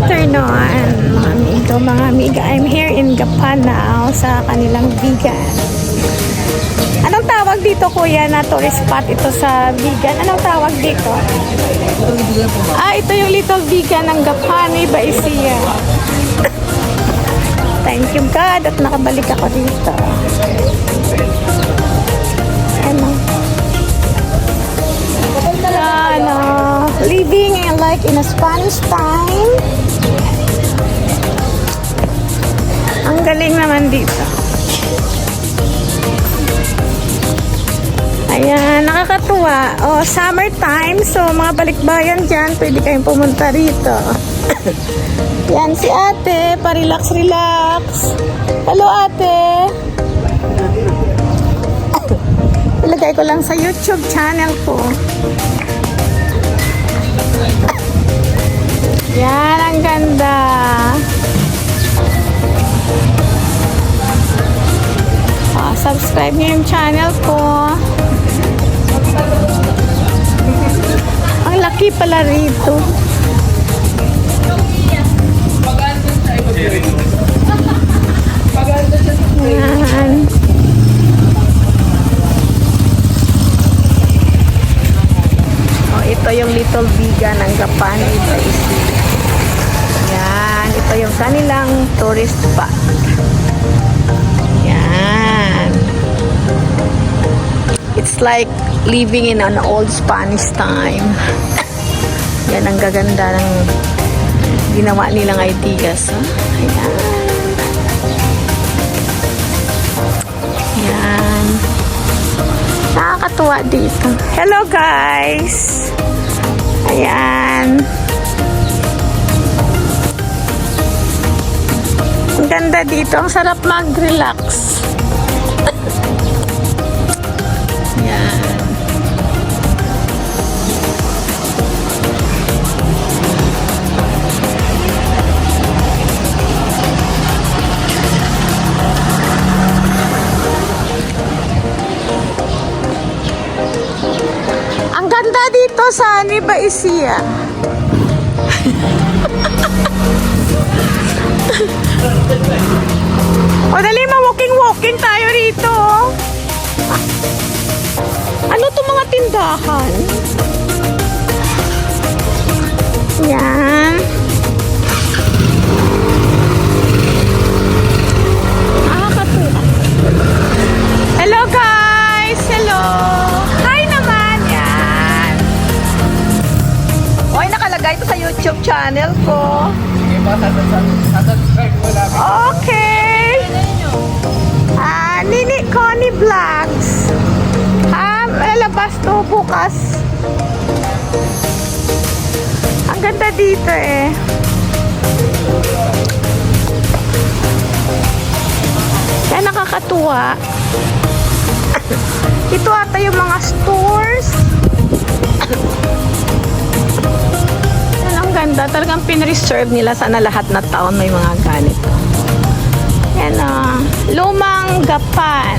afternoon, mga amigo, mga amiga. I'm here in Gapan now sa kanilang vegan. Anong tawag dito, kuya, na tourist spot ito sa vegan? Anong tawag dito? Ito yung Little Vegan ng Gapan, Nueva Ecija. Thank you God at nakabalik ako dito. Living like in a Spanish time. Ang galing naman dito. Ayan, nakakatuwa. Summertime, so mga balikbayan dyan, pwede kayong pumunta rito. Yan si ate, pa-relax, relax. Hello ate. Ilagay ko lang sa YouTube channel ko. Yan, ang ganda. Subscribe niyo yung channel ko. Ang laki pala rito. Yan. Ito yung Little Vegan ng Gapan, Nueva Ecija. Yan, ito yung kanilang tourist spot. Yan. It's like living in an old Spanish time. Yan ang gaganda ng ginawa nilang ideas. Ayan. Yan. Nakakatuwa dito. Hello guys! Ayan. Ang ganda dito. Ang sarap mag-relax. Ayan. Ang ganda dito sa Nueva Ecija. Dali, ma-walking tayo rito. Ano to mga tindahan? Yan. Nakakatuwa. Hello guys! Hello! Hi naman! Yan. Nakalagay ito sa YouTube channel ko. Okay. Nini Connie Vlogs. Lalabas to bukas. Ang ganda dito eh. Kaya nakakatuwa. Ito ata yung mga stores. Ang ganda. Talagang pinreserve nila. Sana lahat na taon may mga ganito. Yan Lumang Gapan.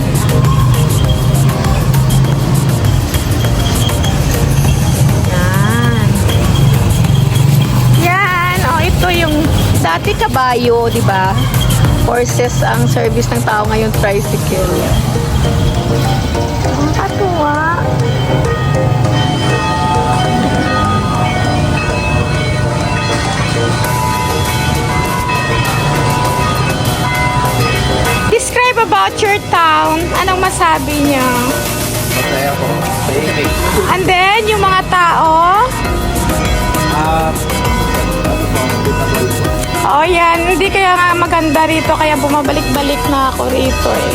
Yan. Yan. Ito yung dati kabayo, di ba? Horses ang service ng tao, ngayon tricycle. Nakakatuwa. Describe about your town. Anong masabi niyo? Masaya po. Tahimik. And then, yung mga tao? Yan. Hindi kaya nga maganda rito. Kaya bumabalik-balik na ako rito eh.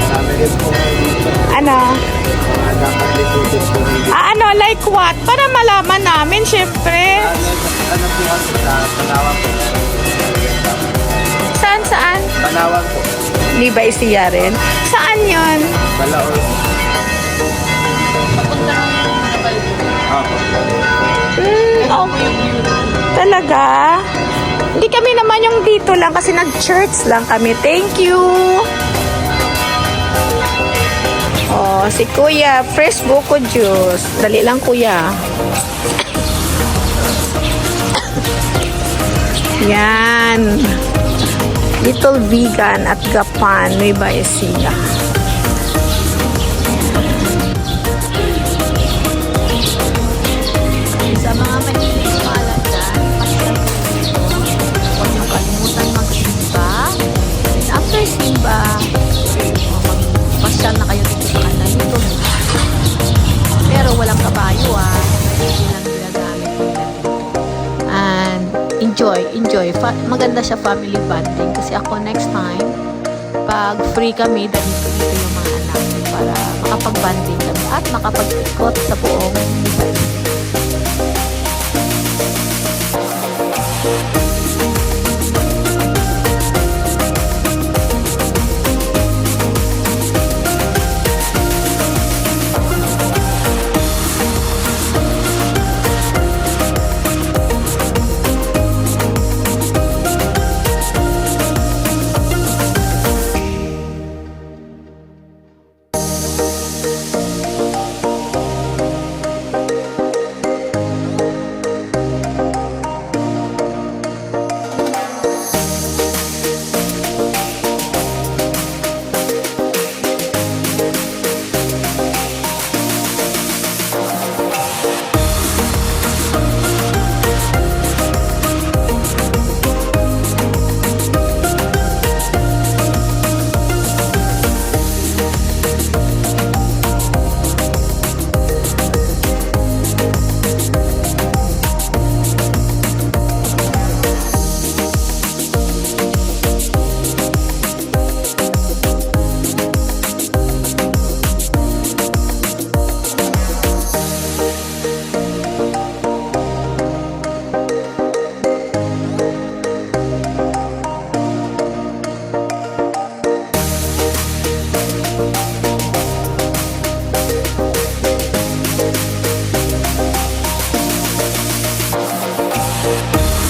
Sabi rin po dito. Ano? Dapat liputin po dito. Like what? Para malaman namin, syempre. Ano po kasi sa Panawan po? Saan? Panawan po. Nueva Ecija rin. Saan yun? Balaor. Papunta ng Nabalbo. Okay. Talaga? Hindi kami naman yung dito lang kasi nag-church lang kami. Thank you. Si Kuya, fresh buko juice. Dali lang, Kuya. Yan. Little Vegan at Gapan, Nueva Ecija. Sa mga mahilig pala dyan, huwag niyong kalimutan magsimba. And after simba, magpasyal na kayo dito sa kanal nito. Pero walang kabayo hindi lang ginagamit nila. And enjoy. Maganda siya family bonding. Kasi ako next time, pag free kami, dito yung mga anak para makapag-bonding kami at makapag-ikot sa buong Dubai.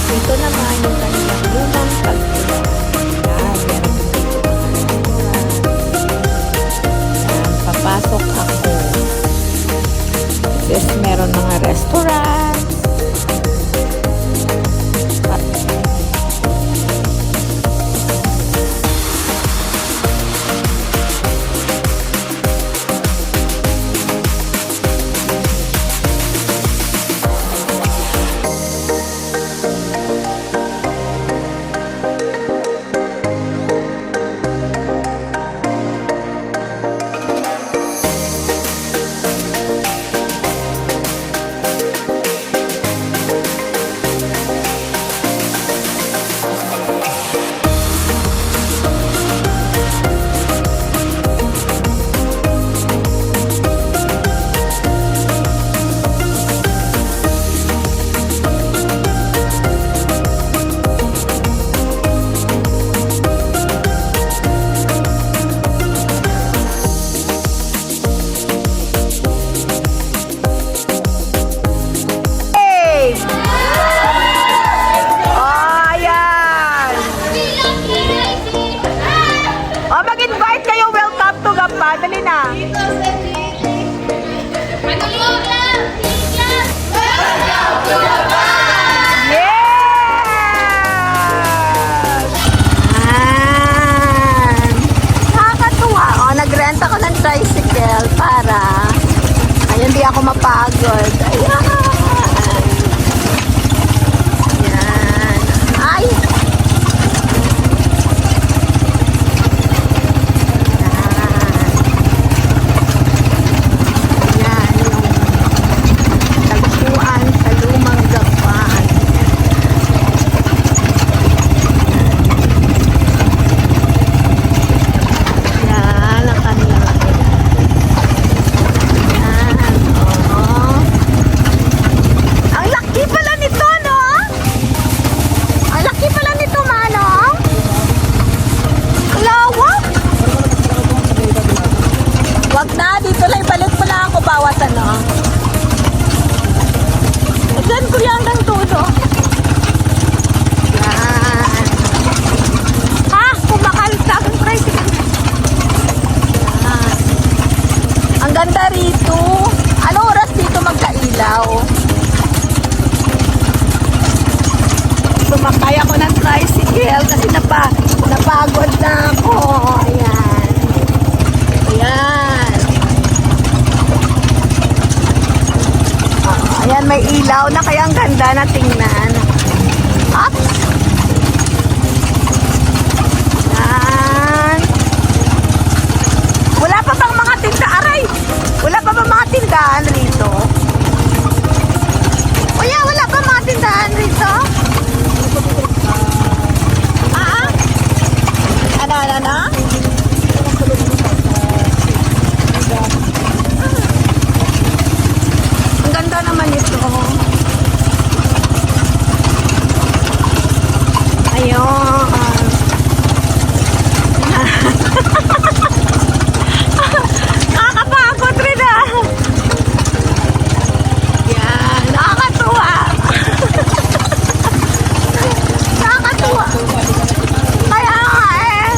Ito naman yung kanilang lumang pagtulog. Papasok ako. Yes, meron mga restaurant. Dali na. Nakakatuwa. Nagrenta ko ng tricycle para hindi ako mapagod. Ayan. Ayan. Ay! Diyan ko yan hanggang tulo. Yan. Kumakalta ang tricycle. Yan. Ang ganda rito. Anong oras dito magkailaw? Sumakay ako ng tricycle kasi napagod na ako. Ayan. Ayan. Ayan, may ilaw na kaya ang ganda na tingnan. Up. Ayan. Wala pa bang mga tinda? Aray! Wala pa bang mga tindahan rito? Kuya, wala pa mga tindahan rito? Ano? Ang ganda naman ito. Ayun. Nakakapagod rin ah. Yan, nakakatuwa. Nakakatuwa. Kaya nga eh.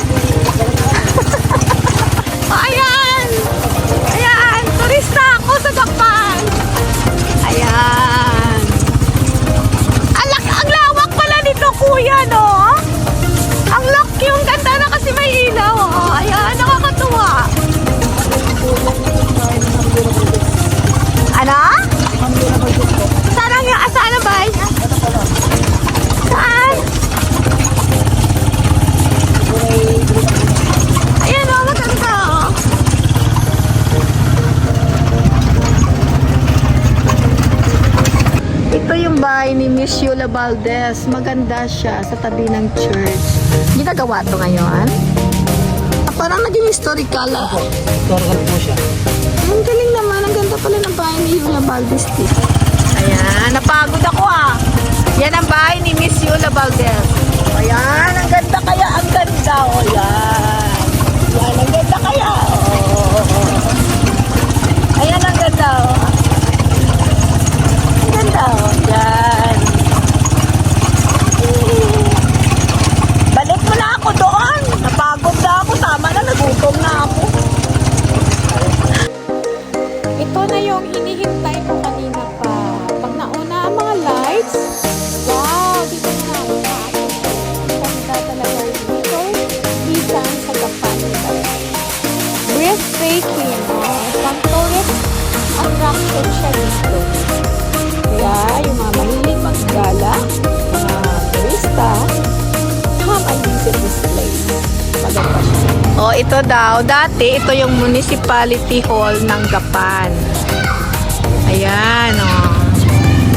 Ayan. Ayan, turista ako sa Japan. Ayan. Ang lawak pala nito, kuya, no? Ang laki, yung ganda na kasi may ilaw. Oh. Ayan, nakakatuwa. Ano? Saan ba? Saan? Ayan o, maganda o. Ito yung bahay ni Miss Yola Valdez. Maganda siya sa tabi ng church. Ginagawa to ngayon? Parang naging historical ah. Historical po siya. Ang galing naman. Ang ganda pala ng bahay ni Yola Valdez dito. Ayan, napagod ako ah. Yan ang bahay ni Miss Yola Valdez. Ayan, ang ganda kaya. Ang ganda o yan. Yan, ang ganda kaya. Oh. Ayan, ang ganda o. Ang ganda o. Yan. Balik mo na ako doon. Napagod na ako. Tama na, nagutom na ako. Ito na yung hinihintay ko kanina pa. Pag nauna ang mga lights, wow, dito na ako. Ganda talaga dito. Bisan sa Japan. Breathtaking. Pang tourist attraction siya dito. Kaya yung mga mahilig maggala, mga turista, come and visit this place. Maganda siya. Oh, ito daw. Dati, ito yung Municipality Hall ng Japan. Ayan, oh.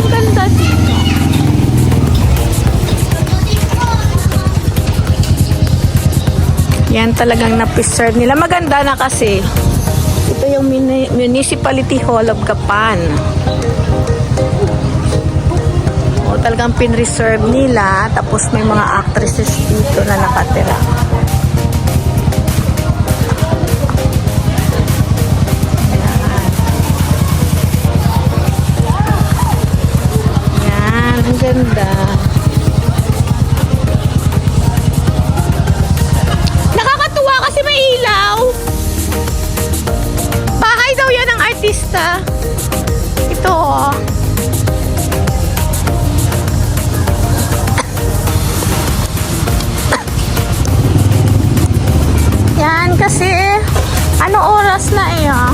Ang ganda dito. Yan talagang na-preserve nila. Maganda na kasi. Ito yung Municipality Hall of Japan. O, talagang pin-reserve nila. Tapos may mga actresses dito na nakatira. Yan, ang ganda. Nakakatuwa kasi may ilaw. Bahay daw yan ng artista. Ito oh. Yan kasi ano oras na eh ah.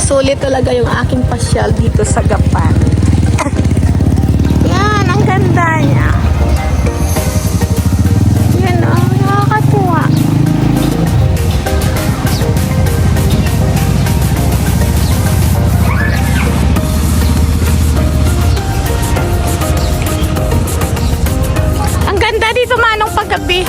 Sulit talaga yung aking pasyal dito sa Japan. Yan, ang ganda niya. Yan oh, nakakatuwa. Ang ganda dito manong paggabi.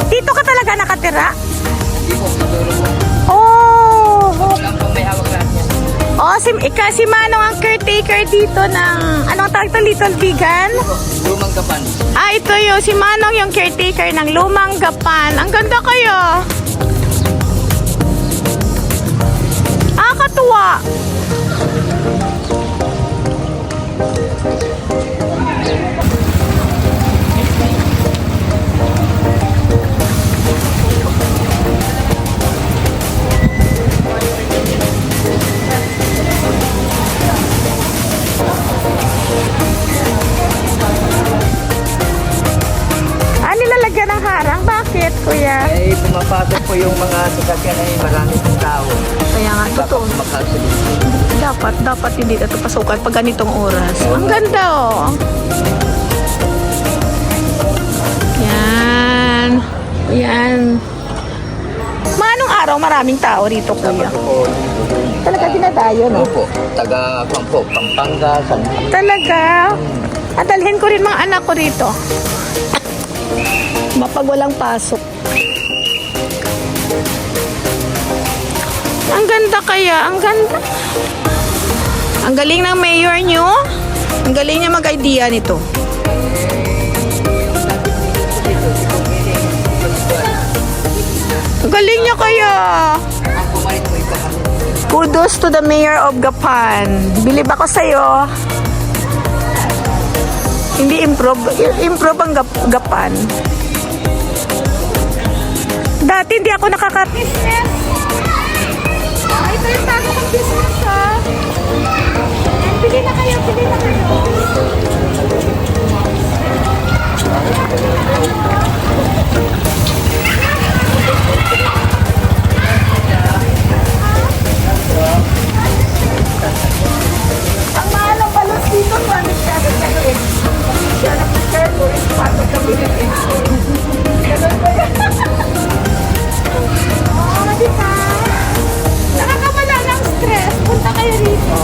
Dito ka talaga nakatira? Hindi po, matulog po. Oh! Lang po may hawak lahat yan. Oh, si Manong ang caretaker dito ng, anong tawag to, Little Vegan? Lumang Kapan. Ah, ito yung, si Manong yung caretaker ng Lumang Gapan. Ang ganda kayo. Ah, katuwa. maraming tao. Kaya nga, totoo. Magkasalit. Dapat hindi ito pasukan pag ganitong oras. Ang ganda oh. Yan. Yan. Manong araw maraming tao rito, kuya. Talaga dinadayo, no? Opo. Taga Pampanga. Talaga. At dalhin ko rin mga anak ko rito. Mapag walang pasok. Ang ganda kaya, ang ganda. Ang galing ng mayor nyo. Ang galing niya mag-idea nito. Ang galing niya kaya. Kudos to the mayor of Gapan. Bilib ako sa'yo. Hindi improve ang Gapan. Dati hindi ako nakaka-business. Ito yung bago kong business, ha? Bili na kayo, bili na kayo. Ang mahal ang balos dito, 207 kayo eh. Kaya na-prepare ko rin pato sa Philippines. Ganun ba yan? Oh, di ba? Nakakawala ng stress. Punta kayo rito.